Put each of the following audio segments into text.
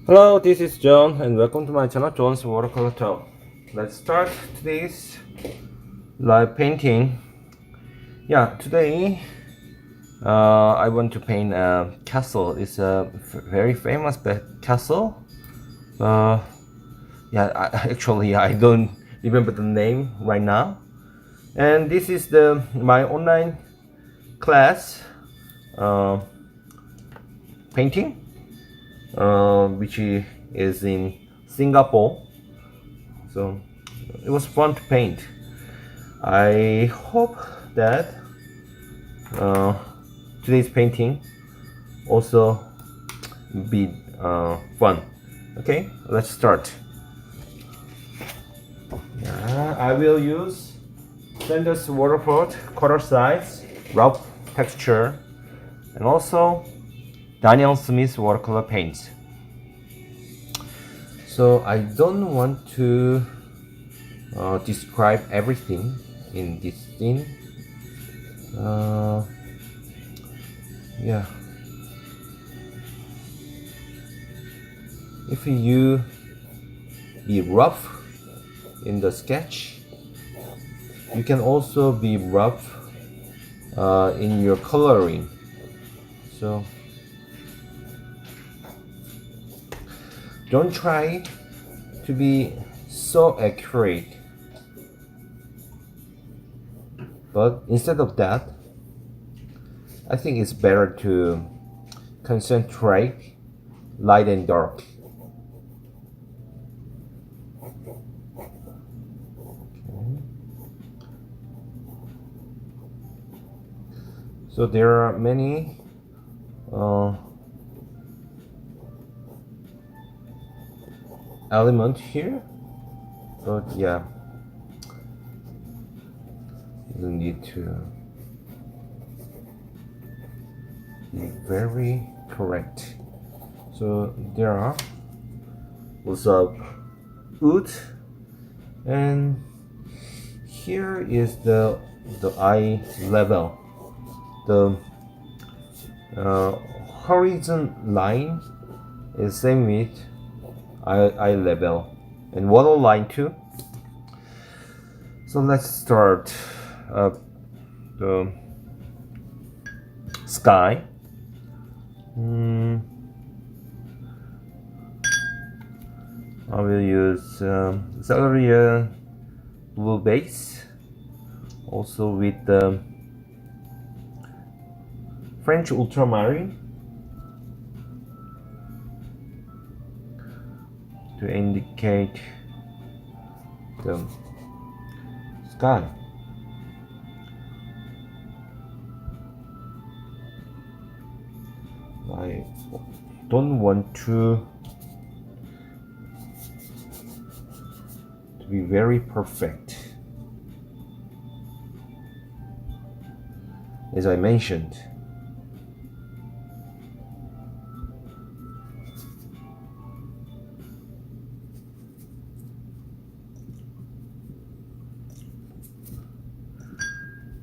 Hello, this is John and welcome to my channel John's Watercolor Talk. Let's start today's live painting. Today I want to paint a castle. It's a very famous castle. Uh, Actually I don't remember the name right now. And this is my online class uh, painting, which is in Singapore. So it was fun to paint. I hope that uh, today's painting also be fun. Okay, let's start. I will use Saunders Waterford quarter size rough texture and also Daniel Smith watercolor paints. So I don't want to describe everything in this scene. If you be rough in the sketch, you can also be rough in your coloring. So don't try to be so accurate, but instead of that, I think it's better to concentrate light and dark. So there are many elements here, but yeah, you need to be very correct. So there are lots of wood, and here is the eye level. The horizon line is same with eye level and water line too. So let's start the sky. I will use celery blue base, also with the French ultramarine to indicate the sky. I don't want to be very perfect. As I mentioned,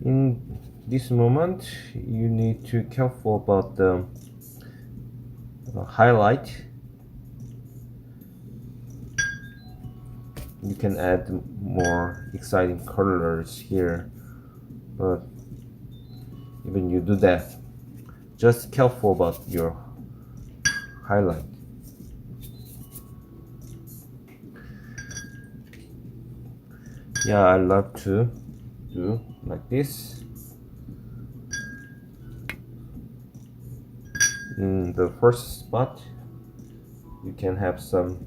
in this moment you need to be careful about the highlight. You can add more exciting colors here, but even you do that, just careful about your highlight. I love to do like this. In the first spot, you can have some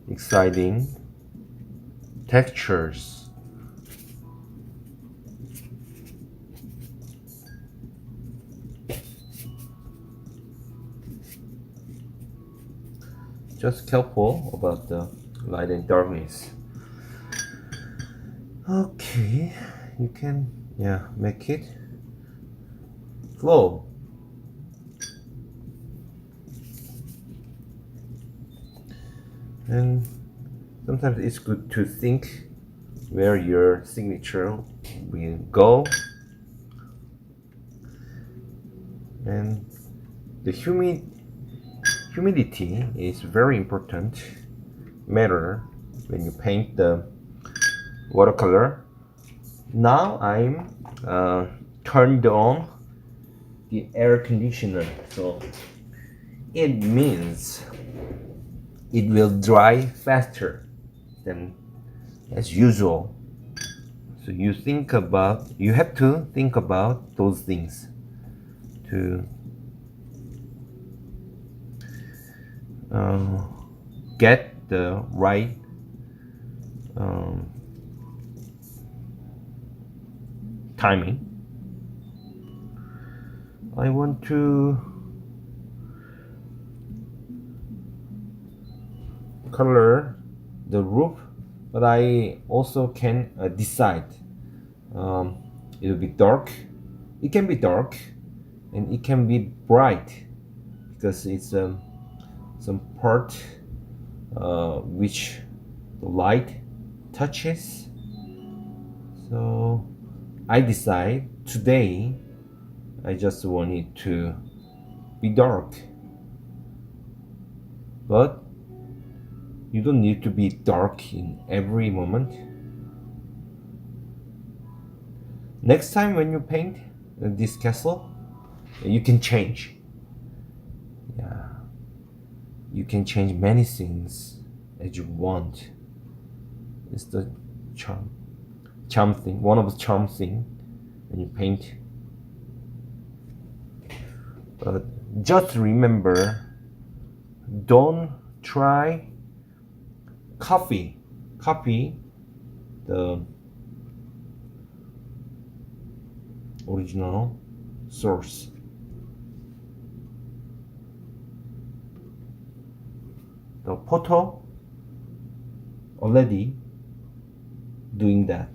exciting textures. Just careful about the light and darkness. Okay, you can make it flow. And sometimes it's good to think where your signature will go. And the humidity is very important matter when you paint the watercolor. Now I'm turned on the air conditioner, so it means it will dry faster than as usual. So you have to think about those things to get the right timing. I want to color the roof, but I also can decide. It will be dark. It can be dark, and it can be bright because it's some part which the light touches. So I decide today I just want it to be dark, but you don't need to be dark in every moment. Next time when you paint this castle, you can change. Yeah, you can change many things as you want. It's the charm thing. One of the charm thing when you paint. But just remember, don't try copy the original source. The photo already doing that.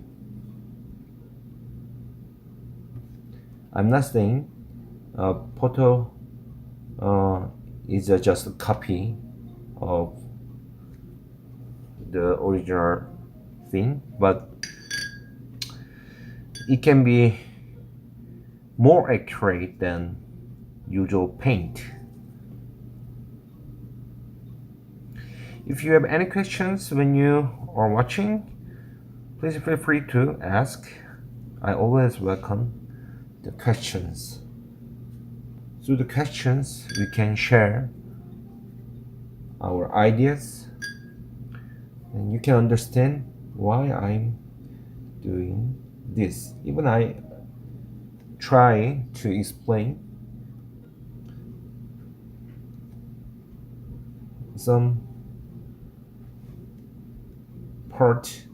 I'm not saying photo is just a copy of the original thing, but it can be more accurate than usual paint. If you have any questions when you are watching, please feel free to ask. I always welcome the questions. Through the questions, we can share our ideas, and you can understand why I'm doing this. Even I try to explain some part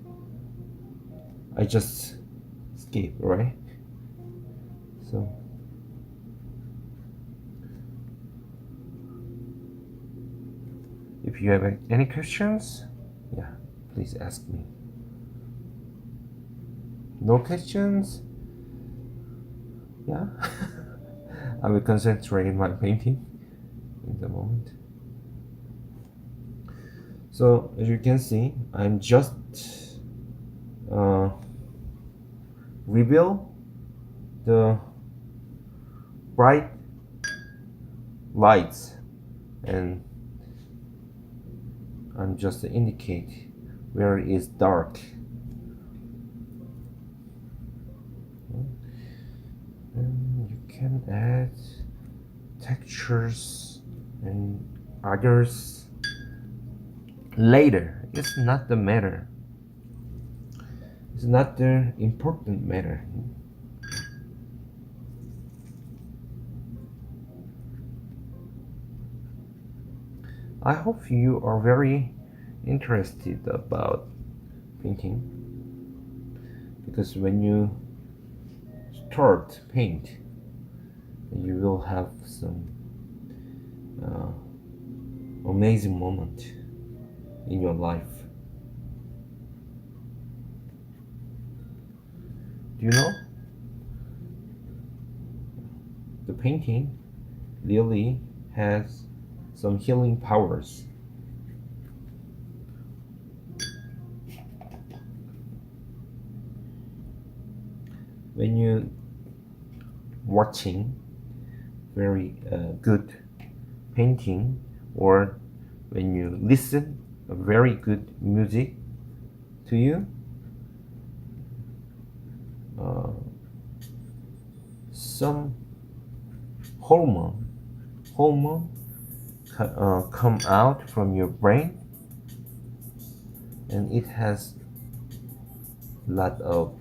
I just skip, right? So if you have any questions, yeah, please ask me. No questions? Yeah. I will concentrate in my painting in the moment. So as you can see, I'm just reveal the bright lights, and I'm just indicate where it is dark. And you can add textures and others later. It's not the matter. It's not the important matter. I hope you are very interested about painting, because when you start paint, you will have some amazing moment in your life. Do you know? The painting really has some healing powers. When you watching very good painting or when you listen a very good music to you, some hormone come out from your brain, and it has a lot of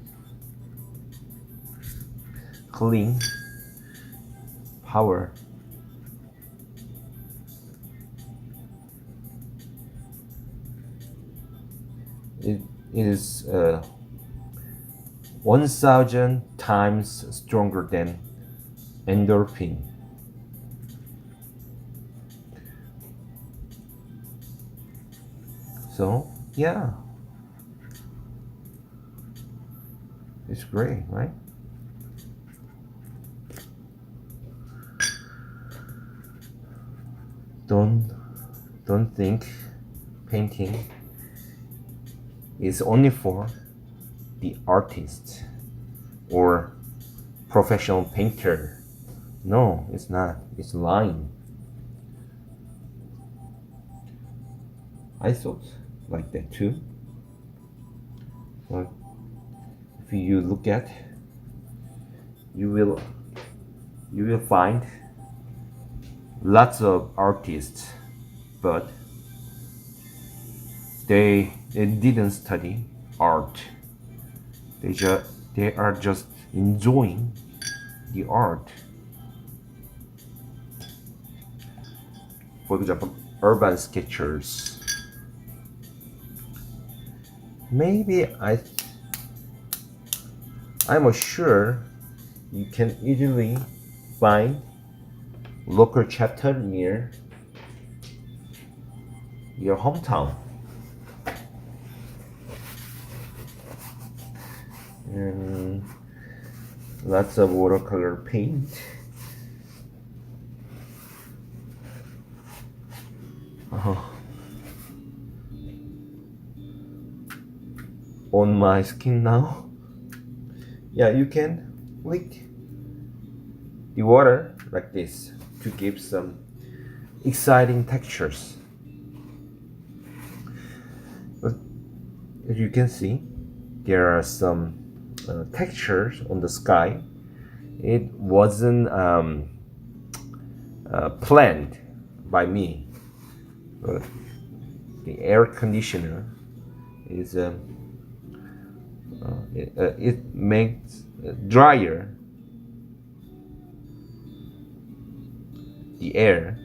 clean power. It is 1,000 times stronger than endorphin. So yeah, it's great, right? Don't think painting is only for the artist or professional painter. No, it's not. It's lying. I thought like that too. But if you look at, you will find lots of artists, but they didn't study art. They are just enjoying the art. For example, urban sketchers. Maybe I'm sure you can easily find local chapter near your hometown. And lots of watercolor paint. On my skin now. Yeah, you can lick the water like this to give some exciting textures. But as you can see, there are some textures on the sky. It wasn't planned by me, but the air conditioner is it makes drier the air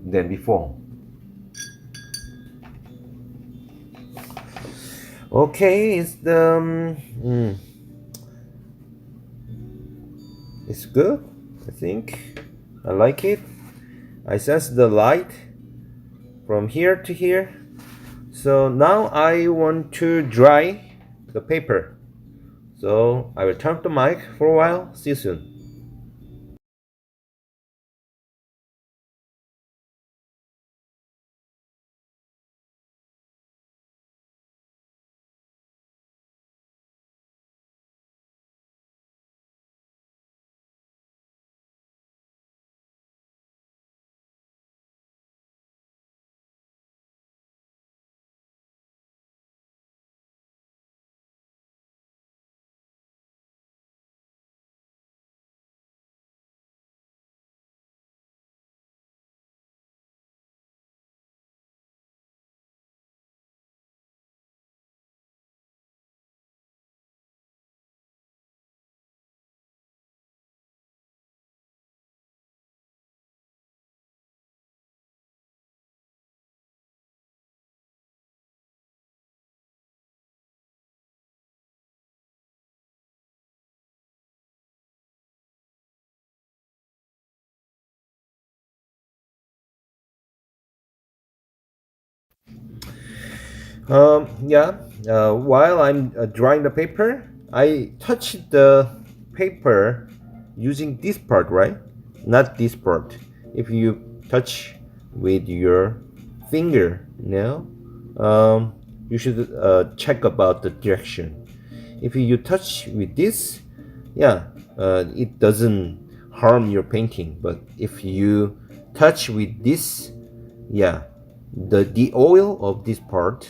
than before. Okay, it's it's good. I think I like it. I sense the light from here to here. So now I want to dry the paper. So I will turn off the mic for a while. See you soon. Yeah, while I'm drawing the paper, I touch the paper using this part, right? Not this part. If you touch with your finger, you should check about the direction. If you touch with this, yeah, it doesn't harm your painting. But if you touch with this, yeah, the oil of this part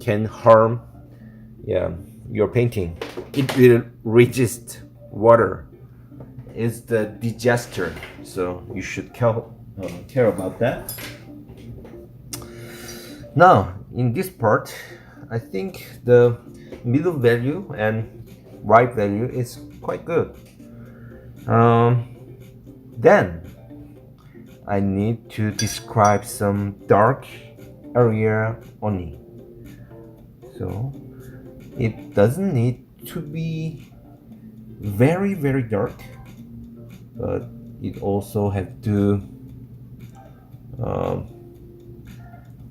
can harm, yeah, your painting. It will resist water. It's the digester, so you should care about that. Now, in this part, I think the middle value and right value is quite good. Um, then I need to describe some dark area only. So it doesn't need to be very dark, but it also have to um,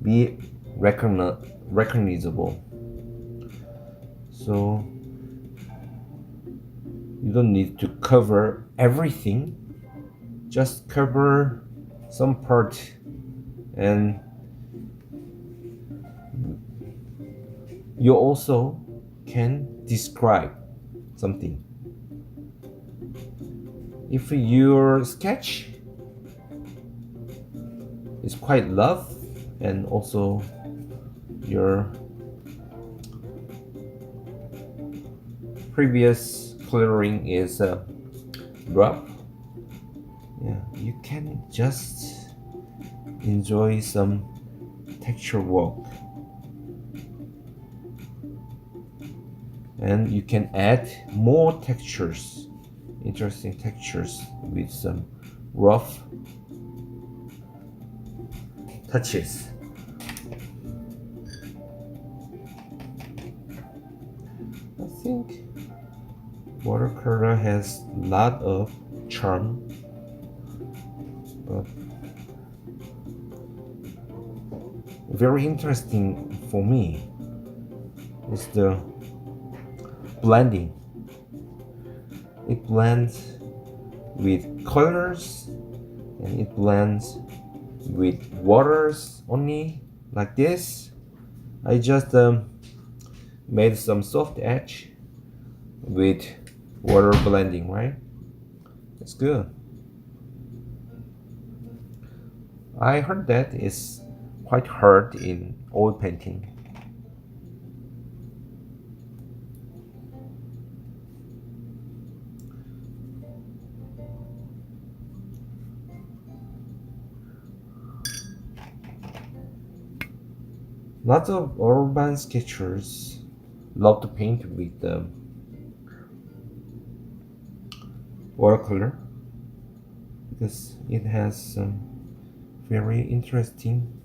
be recognizable. So you don't need to cover everything, just cover some part, and you also can describe something. If your sketch is quite rough and also your previous coloring is rough, yeah, you can just enjoy some texture work, and you can add more textures, interesting textures with some rough touches. I think watercolor has a lot of charm, but very interesting for me is the blending. It blends with colors and it blends with waters only, like this. I just made some soft edge with water blending, right? It's good. I heard that it's quite hard in oil painting. Lots of urban sketchers love to paint with watercolor because it has some very interesting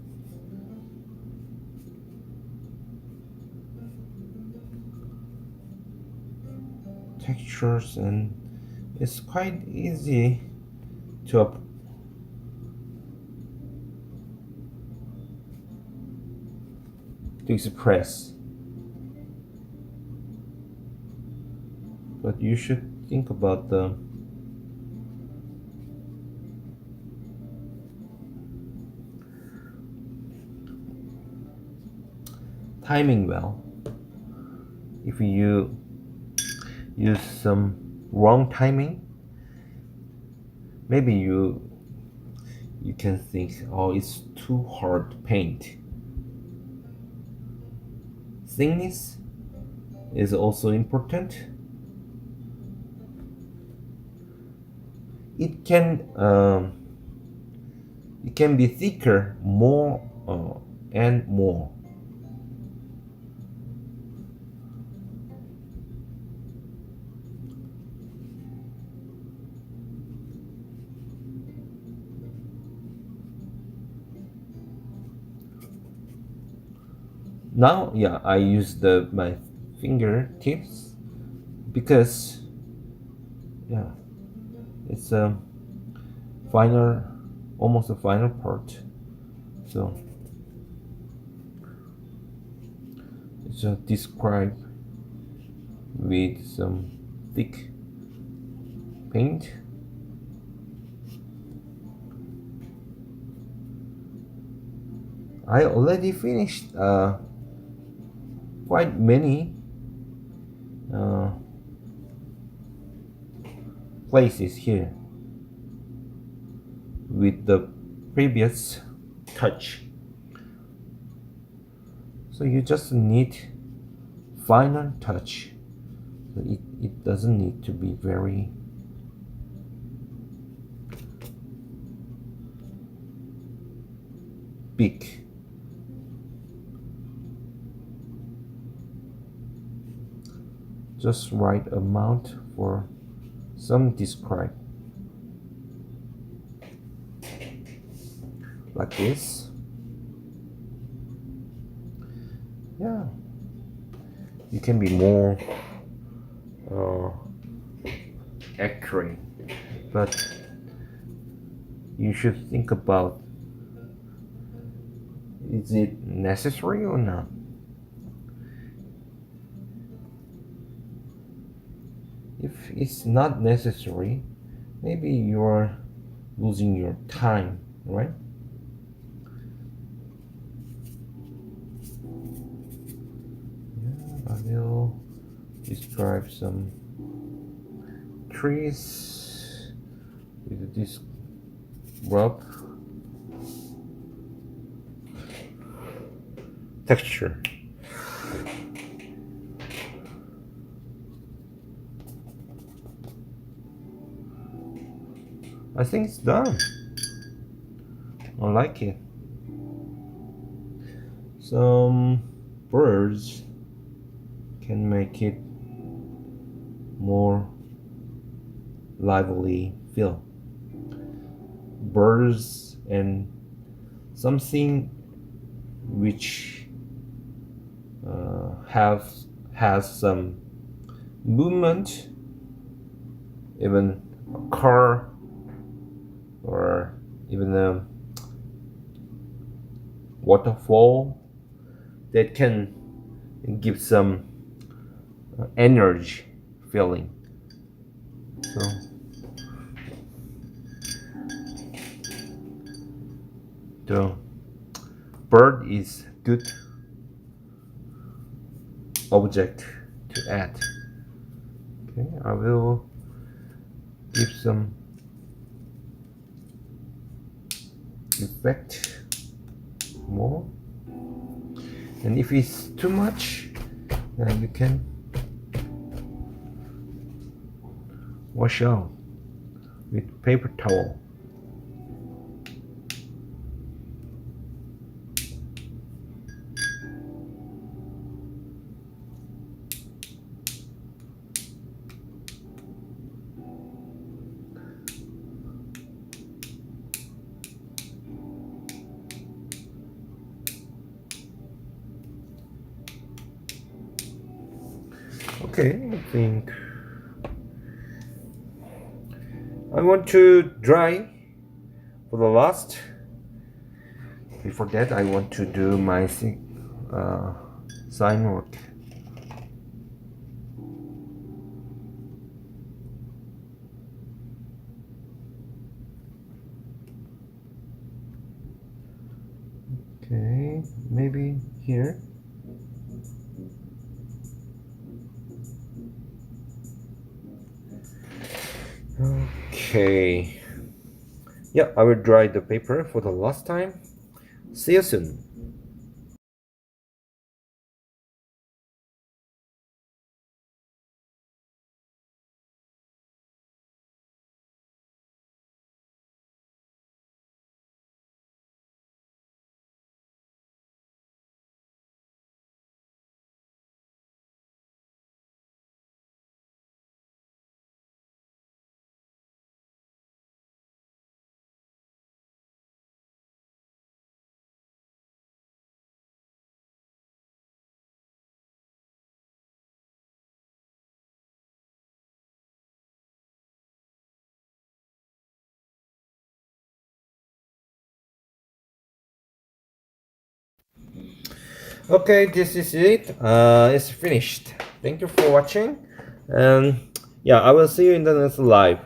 textures, and it's quite easy to express. But you should think about the timing well. If you use some wrong timing, maybe you can think, oh, it's too hard to paint. Thickness is also important. It can be thicker more and more. Now, yeah, I use my fingertips because, yeah, it's a final, almost a final part. So it's describe with some thick paint. I already finished quite many places here with the previous touch. So you just need finer touch. So it doesn't need to be very big. Just right amount for some describe. Like this. Yeah. You can be more accurate, but you should think about, is it necessary or not? If it's not necessary, maybe you're losing your time, right? Yeah, I will describe some trees with this rough texture. I think it's done. I like it. Some birds can make it more lively feel. Birds and something which has some movement, even a car or even a waterfall that can give some energy feeling. So the bird is good object to add. Okay, I will give some effect more, and if it's too much, then you can wash out with paper towel. Okay, I think I want to dry for the last. Before that, I want to do my sign work. Okay, maybe here. Okay. Yeah, I will dry the paper for the last time. See you soon. Okay, this is it. It's finished. Thank you for watching. And yeah, I will see you in the next live.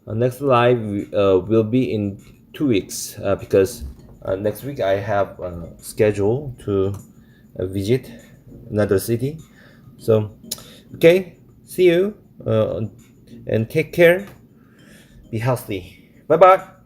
Next live will be in 2 weeks because next week I have schedule to visit another city. So, okay, see you and take care. Be healthy. Bye bye.